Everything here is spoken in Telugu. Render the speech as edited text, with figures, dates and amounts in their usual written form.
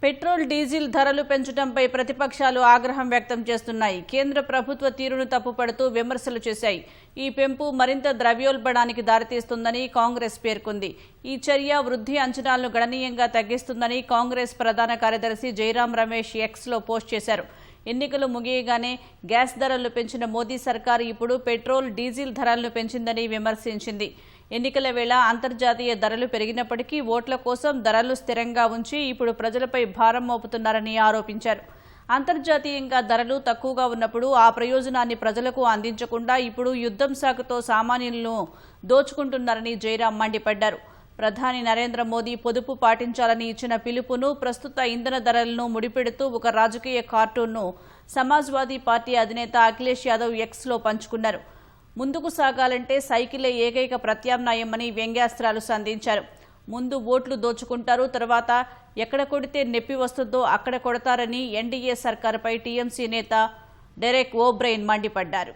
పెట్రోల్ డీజిల్ ధరలు పెంచడంపై ప్రతిపక్షాలు ఆగ్రహం వ్యక్తం చేస్తున్నాయి. కేంద్ర ప్రభుత్వ తీరును తప్పుపడుతూ విమర్శలు చేశాయి. ఈ పెంపు మరింత ద్రవ్యోల్బణానికి దారితీస్తుందని కాంగ్రెస్ పేర్కొంది. ఈ చర్య వృద్ధి అంచనాలను గణనీయంగా తగ్గిస్తుందని కాంగ్రెస్ ప్రధాన కార్యదర్శి జైరాం రమేష్ ఎక్స్లో పోస్ట్ చేశారు. ఎన్నికలు ముగియగానే గ్యాస్ ధరలు పెంచిన మోదీ సర్కారు ఇప్పుడు పెట్రోల్ డీజిల్ ధరలను పెంచిందని విమర్శించింది. ఎన్నికల వేళ అంతర్జాతీయ ధరలు పెరిగినప్పటికీ ఓట్ల కోసం ధరలు స్థిరంగా ఉంచి ఇప్పుడు ప్రజలపై భారం మోపుతున్నారని ఆరోపించారు. అంతర్జాతీయంగా ధరలు తక్కువగా ఉన్నప్పుడు ఆ ప్రయోజనాన్ని ప్రజలకు అందించకుండా ఇప్పుడు యుద్ధం సాకుతో సామాన్యులను దోచుకుంటున్నారని జైరాం మండిపడ్డారు. ప్రధాని నరేంద్ర మోదీ పొదుపు పాటించాలని ఇచ్చిన పిలుపును, ప్రస్తుత ఇంధన ధరలను ముడిపెడుతూ ఒక రాజకీయ కార్టూన్ను సమాజ్వాదీ పార్టీ అధినేత అఖిలేష్ యాదవ్ ఎక్స్లో పంచుకున్నారు. ముందుకు సాగాలంటే సైకిలే ఏకైక ప్రత్యామ్నాయమని వ్యంగ్యాస్త్రాలు సంధించారు. ముందు ఓట్లు దోచుకుంటారు, తర్వాత ఎక్కడ కొడితే నొప్పి వస్తుందో అక్కడ కొడతారని ఎన్డీఏ సర్కారుపై టీఎంసీ నేత డెరెక్ ఓబ్రెయిన్ మండిపడ్డారు.